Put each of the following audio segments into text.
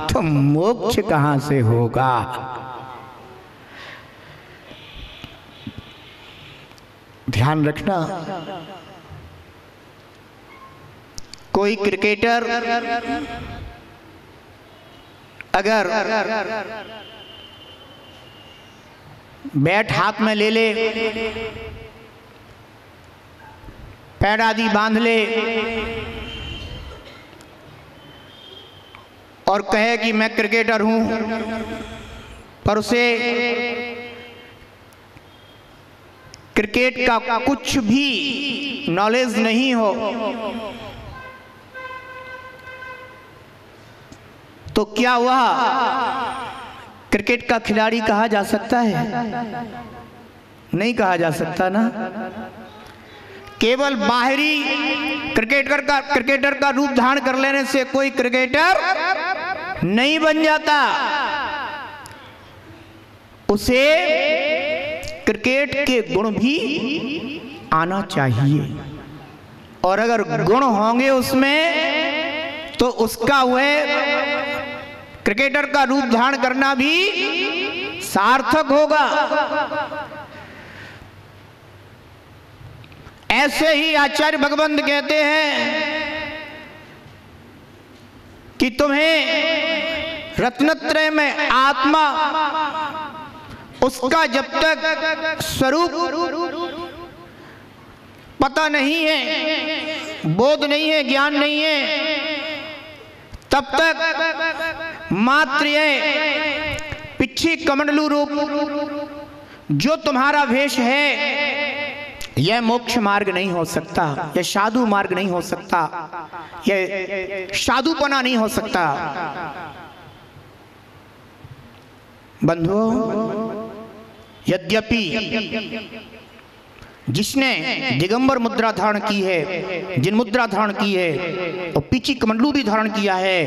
तो मोक्ष कहां से होगा। ध्यान रखना, कोई क्रिकेटर अगर बैट हाथ में ले ले, पैड आदि बांध ले और कहे कि मैं क्रिकेटर हूं, पर उसे क्रिकेट का कुछ भी नॉलेज नहीं हो, तो क्या वह क्रिकेट का खिलाड़ी कहा जा सकता है? नहीं कहा जा सकता ना। केवल बाहरी क्रिकेटर का रूप धारण कर लेने से कोई क्रिकेटर नहीं बन जाता। उसे क्रिकेट के गुण भी आना चाहिए, और अगर गुण होंगे उसमें तो उसका वह क्रिकेटर का रूप धारण करना भी सार्थक होगा। ऐसे ही आचार्य भगवंत कहते हैं कि तुम्हें रत्नत्रय में आत्मा उसका जब तक स्वरूप पता नहीं है, बोध नहीं है, ज्ञान नहीं है, तब तक मात्र ये पिछी कमंडलू रूप जो तुम्हारा वेश है, यह मोक्ष मार्ग नहीं हो सकता, यह साधु मार्ग नहीं हो सकता, यह साधुपना नहीं हो सकता। बंधुओं, यद्यपि जिसने दिगंबर मुद्रा धारण की है, जिन मुद्रा धारण की है, और पीछी कमंडलू भी धारण किया है,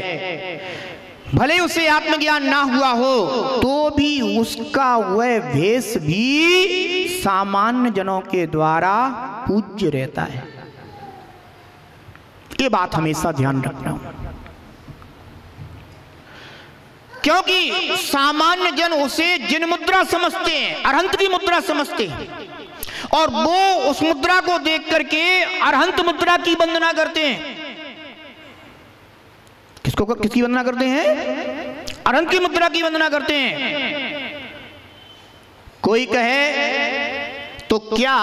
भले उसे आत्मज्ञान ना हुआ हो तो भी उसका वह वेश भी सामान्य जनों के द्वारा पूज्य रहता है। ये बात हमेशा ध्यान रखना, क्योंकि सामान्य जन उसे जिन मुद्रा समझते हैं, अरहंत की मुद्रा समझते हैं, और वो उस मुद्रा को देख करके अरहंत मुद्रा की वंदना करते हैं। किसकी वंदना करते हैं? अरहंत की मुद्रा की वंदना करते हैं। कोई कहे तो क्या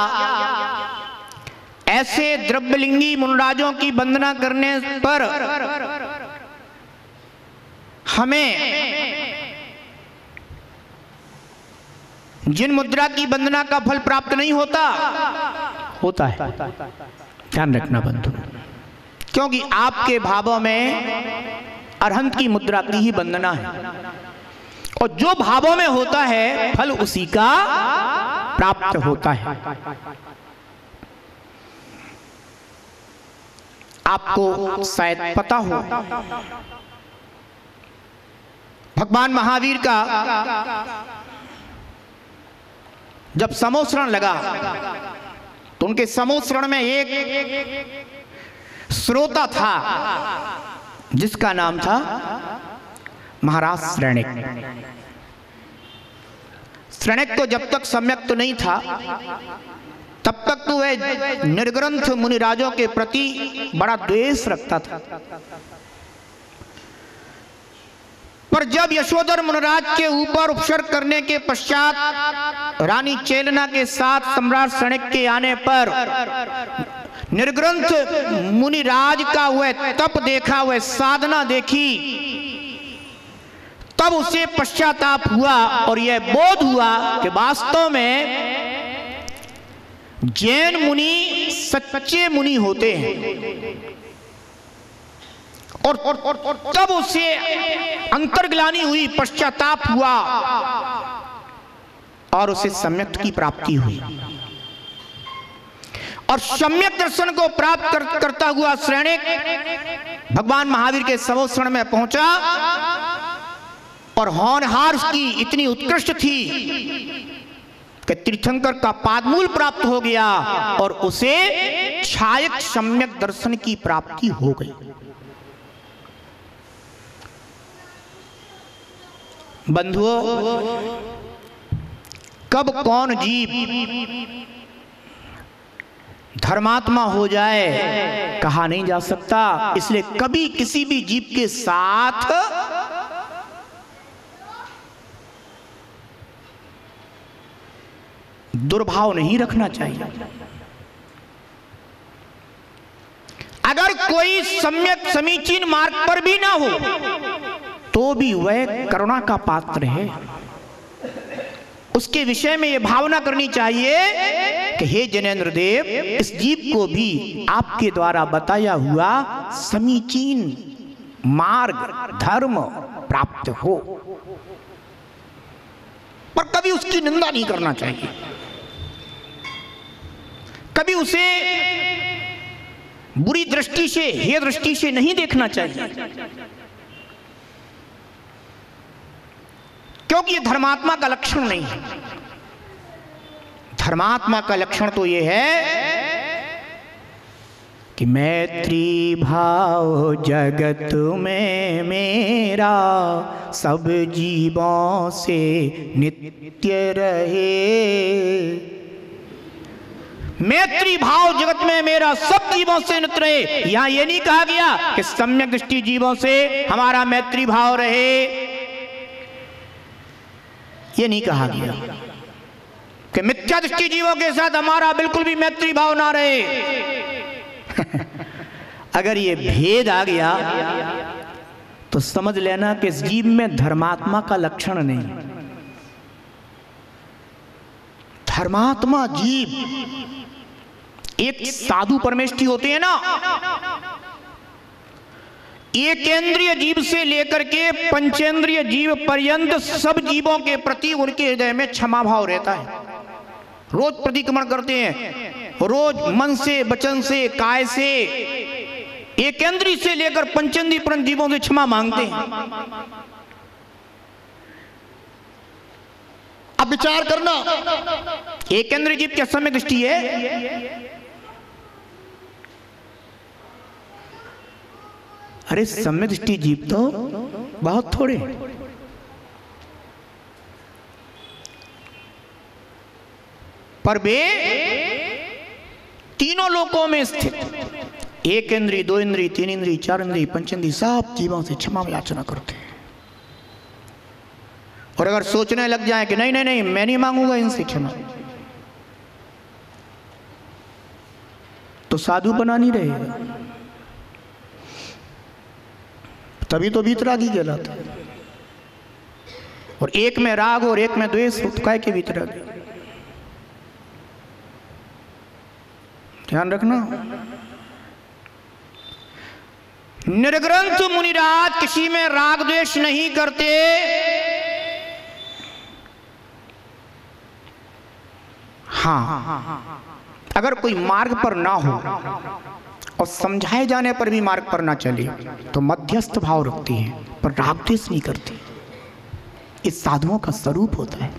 ऐसे द्रव्यलिंगी मुनराजों की वंदना करने पर हमें जिन मुद्रा की वंदना का फल प्राप्त नहीं होता? होता है। ध्यान रखना बंधु, क्योंकि आपके भावों में अरहंत की मुद्रा की ही वंदना है, और जो भावों में होता है फल उसी का प्राप्त होता है। आपको शायद पता हो, भगवान महावीर का जब समोसरण लगा तो उनके समोसरण में एक श्रोता था जिसका नाम था महाराज श्रेणिक। श्रेणिक को जब तक सम्यक तो नहीं था तब तक तो वह निर्ग्रंथ मुनिराजों के प्रति बड़ा द्वेष रखता था, पर जब यशोधर मुनिराज के ऊपर उपसर्ग करने के पश्चात रानी चेलना के साथ सम्राट श्रेणिक के आने पर निर्ग्रंथ मुनिराज का वह तप देखा, वह साधना देखी, तब उसे पश्चाताप हुआ और यह बोध हुआ कि वास्तव में जैन मुनि सच्चे मुनि होते हैं। और तब उसे अंतर्ग्लानि हुई, पश्चाताप हुआ और उसे सम्यक की प्राप्ति हुई। और सम्यक दर्शन को प्राप्त करता हुआ श्रेणिक भगवान महावीर के समोसरण में पहुंचा, और होनहार उसकी इतनी उत्कृष्ट थी कि तीर्थंकर का पादमूल प्राप्त हो गया और उसे छायक सम्यक दर्शन की प्राप्ति हो गई। बंधुओं, कब कौन जीव धर्मात्मा हो जाए कहा नहीं जा सकता। इसलिए कभी किसी भी जीव के साथ दुर्भाव नहीं रखना चाहिए। अगर कोई सम्यक समीचीन मार्ग पर भी ना हो तो भी वह करुणा का पात्र है। उसके विषय में यह भावना करनी चाहिए कि हे जनेंद्र देव, इस जीव को भी आपके द्वारा बताया हुआ समीचीन मार्ग धर्म प्राप्त हो, पर कभी उसकी निंदा नहीं करना चाहिए, कभी उसे बुरी दृष्टि से हे दृष्टि से नहीं देखना चाहिए, क्योंकि ये धर्मात्मा का लक्षण नहीं है। धर्मात्मा का लक्षण तो ये है कि मैत्री भाव जगत में मेरा सब जीवों से नित्य रहे। मैत्री भाव जगत में मेरा सब जीवों से नित्य रहे। यहां यह नहीं कहा गया कि सम्यक दृष्टि जीवों से हमारा मैत्री भाव रहे, ये नहीं कहा गया कि मिथ्या दृष्टि जीवों के साथ हमारा बिल्कुल भी मैत्री भाव ना रहे। अगर ये भेद आ गया तो समझ लेना कि इस जीव में धर्मात्मा का लक्षण नहीं। धर्मात्मा जीव एक साधु परमेष्ठी होते हैं ना, एकेंद्रिय जीव से लेकर के पंचेंद्रिय जीव पर्यंत सब जीवों के प्रति उनके हृदय में क्षमा भाव रहता है। रोज प्रतिक्रमण करते हैं, रोज मन से वचन से काय से एकेंद्रिय से लेकर पंचेंद्रिय पर्यंत जीवों से क्षमा मांगते हैं। अब विचार करना, एकेंद्रिय जीव क्या सम्यक दृष्टि है? अरे सम्यक दृष्टि जीव तो बहुत थोड़े, पर वे तीनों लोकों में स्थित एक इंद्रिय, दो इंद्रिय, तीन इंद्रिय, चार इंद्रिय, पंचेंद्रिय सब जीवों से क्षमा याचना करते हैं। और अगर सोचने लग जाए कि नहीं नहीं नहीं मैं नहीं मांगूंगा इनसे क्षमा, तो साधु बना नहीं रहेगा, तभी तो वीतरागी कहलाता है। और एक में राग और एक में द्वेष, काय के वीतरागी? ध्यान रखना। निर्ग्रंथ मुनिराज किसी में राग द्वेष नहीं करते। हाँ, अगर कोई मार्ग पर ना हो और समझाए जाने पर भी मार्ग पर ना चले तो मध्यस्थ भाव रखती है, पर राग द्वेष नहीं करती। इस साधुओं का स्वरूप होता है।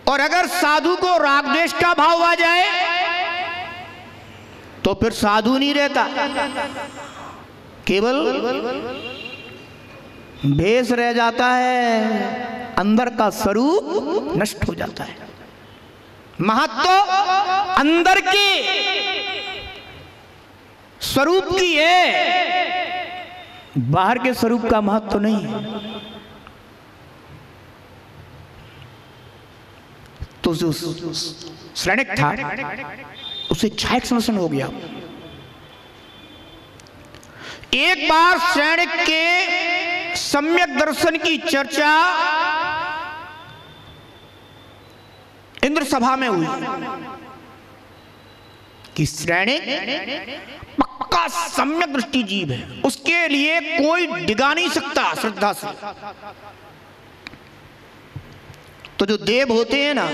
और अगर साधु को राग द्वेष का भाव आ जाए तो फिर साधु नहीं रहता, केवल भेष रह जाता है, अंदर का स्वरूप नष्ट हो जाता है। महत्व अंदर के स्वरूप की है, बाहर के स्वरूप का महत्व नहीं है। तो जो श्रेणिक था उसे क्षयक समर्शन हो गया। एक बार श्रेणिक के सम्यक दर्शन की चर्चा इंद्र सभा में हुई कि श्रेणिक पक्का सम्यक दृष्टि जीव है, उसके लिए कोई डिगा नहीं सकता श्रद्धा से। तो जो देव होते हैं ना,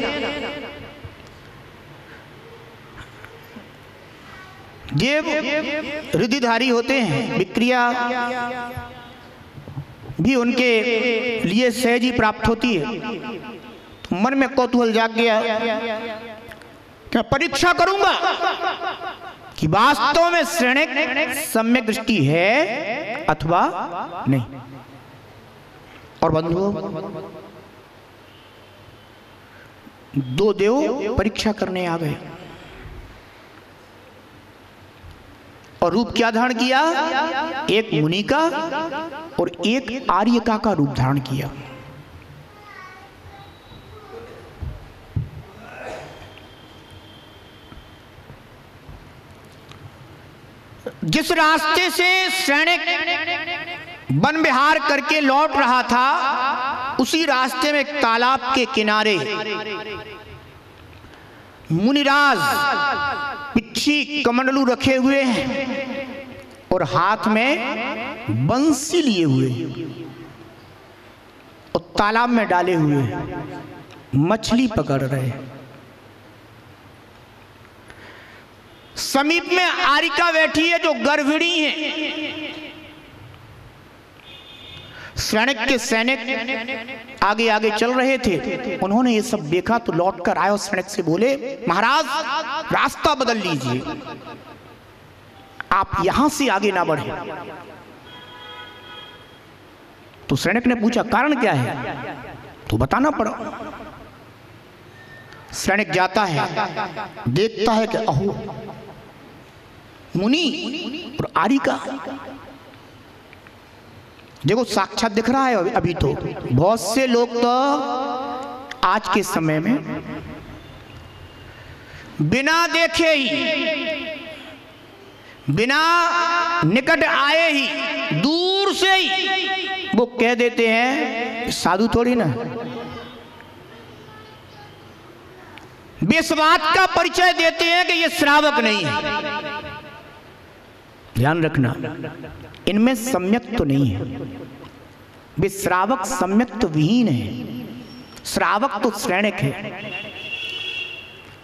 देव रिद्धिधारी होते हैं, विक्रिया भी उनके लिए सहज ही प्राप्त होती है। तो मन में कौतूहल जाग गया, क्या परीक्षा करूंगा कि वास्तव में श्रेणिक सम्यक दृष्टि है अथवा नहीं। और बंधुओं, दो देव परीक्षा करने आ गए और रूप क्या धारण किया? एक मुनि का और एक आर्यका का रूप धारण किया। जिस रास्ते से सैनिक वन विहार करके लौट रहा था, उसी रास्ते में एक तालाब के किनारे मुनिराज पिच्छी कमंडलू रखे हुए हैं और हाथ में बंसी लिए हुए और तालाब में डाले हुए मछली पकड़ रहे। समीप में आरिका बैठी है जो गर्भिणी है। सैनिक के सैनिक आगे आगे चल रहे थे, उन्होंने ये सब देखा तो लौटकर आए और सैनिक से बोले, महाराज रास्ता बदल लीजिए, आप यहां से आगे ना बढ़े। तो सैनिक ने पूछा कारण क्या है? तो बताना पड़ा। सैनिक जाता है, देखता है कि अहो मुनि और आरिका, देखो साक्षात दिख रहा है। अभी तो बहुत से लोग तो आज के समय में बिना देखे ही, बिना निकट आए ही, दूर से ही वो कह देते हैं साधु थोड़ी ना। वे इस बात का परिचय देते हैं कि ये श्रावक नहीं है। ध्यान रखना, इनमें सम्यक तो नहीं है। वे श्रावक सम्यक तो विहीन है। श्रावक तो श्रेणिक है।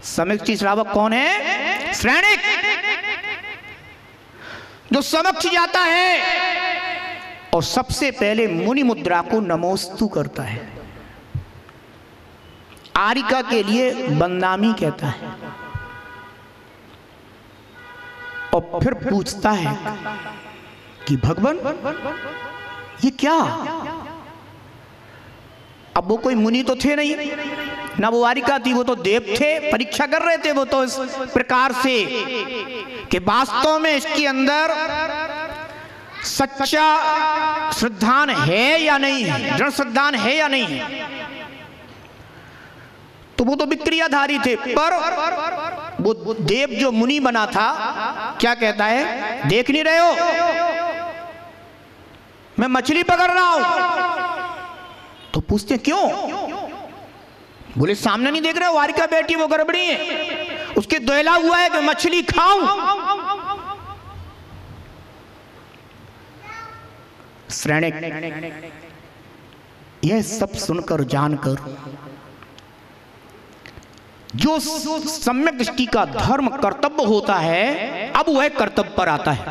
सम्यक श्रावक कौन है? श्रेणिक, जो समक्ष जाता है और सबसे पहले मुनि मुद्रा को नमोस्तु करता है। आरिका के लिए बंदामी कहता है और फिर पूछता है कि भगवान ये क्या? अब वो कोई मुनि तो थे नहीं, ना वो आरिका थी, वो तो देव थे। परीक्षा कर रहे थे वो तो इस प्रकार से कि वास्तव में इसके अंदर सच्चा श्रद्धान है या नहीं है, दृढ़ श्रद्धान है या नहीं है। तो वो तो विक्रियाधारी थे, पर वो देव जो मुनि बना था क्या कहता है? देख नहीं रहे हो मैं मछली पकड़ रहा हूं। तो पूछते क्यों? बोले सामने नहीं देख रहे हो, आरिका बेटी वो गर्भिणी है, उसके दोहला हुआ है कि मछली खाऊं। श्रेणिक यह सब सुनकर जानकर जो सम्यक दृष्टि का धर्म कर्तव्य होता है, अब वह कर्तव्य पर आता है।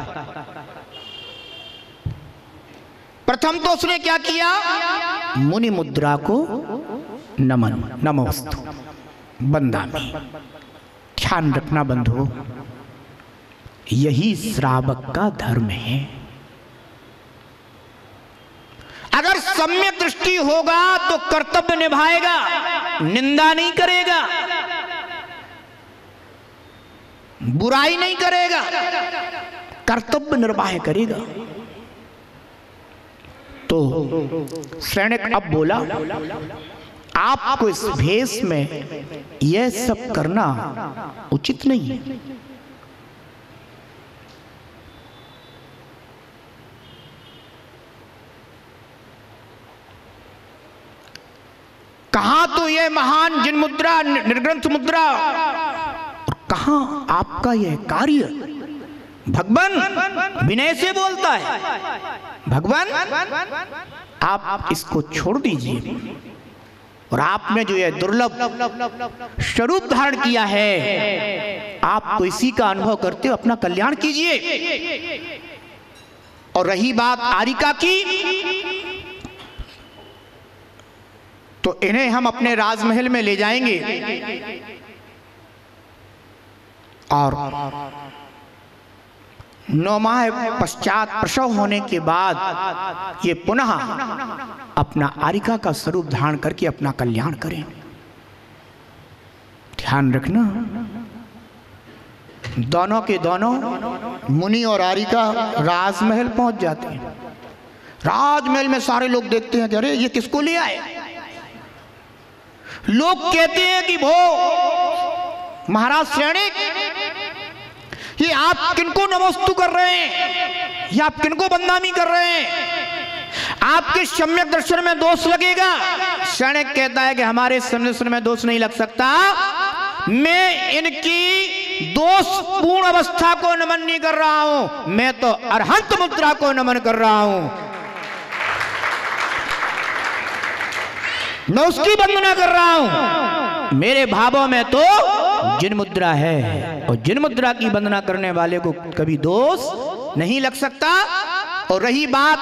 प्रथम तो उसने क्या किया? मुनि मुद्रा को नमन, नमोस्तु, बंदामी। ध्यान रखना बंधुओं, यही श्रावक का धर्म है। अगर सम्यक दृष्टि होगा तो कर्तव्य निभाएगा, निंदा नहीं करेगा, बुराई नहीं करेगा, कर्तव्य निर्वाह करेगा। तो सैनिक अब बोला, आपको इस भेष में यह सब करना उचित नहीं है। कहां तो यह महान जिन मुद्रा, निर्ग्रंथ मुद्रा, और कहां आपका यह कार्य? भगवान विनय से बोलता है, भगवान आप इसको छोड़ दीजिए और आपने जो यह दुर्लभ स्वरूप धारण किया है, आप तो इसी का अनुभव करते हो अपना कल्याण कीजिए। और रही बात आरिका की, तो इन्हें हम अपने राजमहल में ले जाएंगे और 9 माह पश्चात प्रसव होने के बाद ये पुनः अपना आरिका का स्वरूप धारण करके अपना कल्याण करें। ध्यान रखना, दोनों के दोनों मुनि और आरिका राजमहल पहुंच जाते हैं। राजमहल में सारे लोग देखते हैं, अरे ये किसको ले आए। लोग कहते हैं कि भो महाराज सैनिक, ये आप किनको नमस्तु कर रहे हैं, ये आप किनको बदनामी कर रहे हैं, आपके सम्यक दर्शन में दोष लगेगा। सैनिक कहता है कि हमारे सम्यक दर्शन में दोष नहीं लग सकता, मैं इनकी दोषपूर्ण अवस्था को नमन नहीं कर रहा हूं, मैं तो अरहंत मुद्रा को नमन कर रहा हूं, मैं उसकी वंदना कर रहा हूं। मेरे भावों में तो जिन मुद्रा है, और जिन मुद्रा की वंदना करने वाले को कभी दोष नहीं लग सकता। और रही बात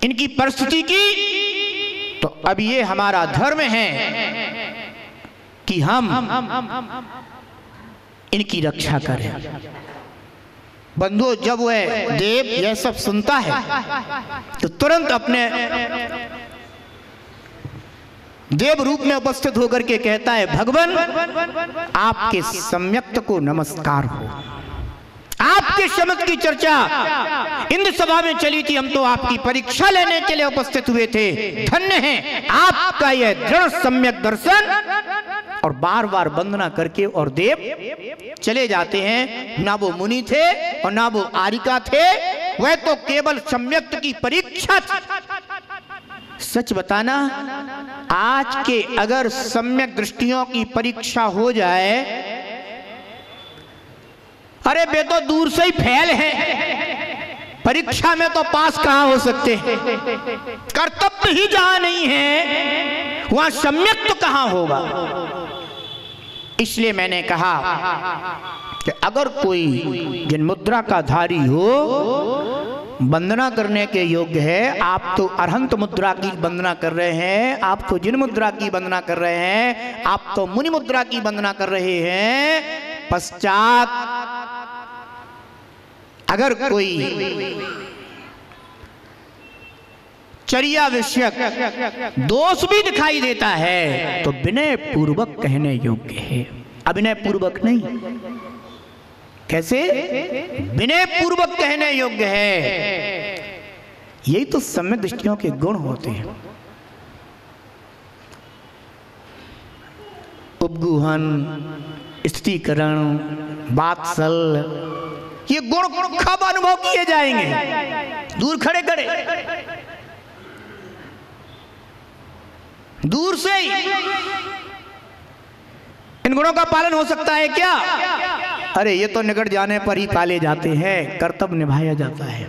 इनकी परिस्थिति की, तो अब ये हमारा धर्म है कि हम इनकी रक्षा करें। बंधु, जब वह देव यह सब सुनता है तो तुरंत अपने देव रूप में उपस्थित होकर के कहता है, भगवान आपके सम्यक्त को नमस्कार हो। आपके शब्द की चर्चा इंद्र सभा में चली थी, हम तो आपकी परीक्षा लेने के लिए उपस्थित हुए थे। धन्य है आपका यह दृढ़ सम्यक दर्शन। और बार बार वंदना करके और देव चले जाते हैं। ना वो मुनि थे और ना वो आरिका थे, वह तो केवल सम्यक्त की परीक्षा थी। सच बताना, आज के अगर सम्यक दृष्टियों की परीक्षा हो जाए, अरे वे तो दूर से ही फेल है, परीक्षा में तो पास कहां हो सकते हैं। कर्तव्य ही जहां नहीं है वहां सम्यक तो कहां होगा। इसलिए मैंने कहा कि अगर कोई जिन मुद्रा का धारी हो, वंदना करने के योग्य है। आप तो अरहंत मुद्रा की वंदना कर रहे हैं, आप तो जिन मुद्रा की वंदना कर रहे हैं, आप तो मुनि मुद्रा की वंदना कर रहे हैं। पश्चात अगर कोई चर्या विषयक दोष भी दिखाई देता है तो विनय पूर्वक कहने योग्य है, अभिनय पूर्वक नहीं। कैसे? विनय पूर्वक कहने योग्य है। यही तो सम्यक दृष्टियों के गुण होते हैं। उपगुहन, स्थितिकरण, वात्सल, ये गुण कब अनुभव किए जाएंगे? दूर खड़े खड़े, दूर से ही इन गुणों का पालन हो सकता है क्या? अरे ये तो निकट जाने पर ही पाले जाते हैं, कर्तव्य निभाया जाता है।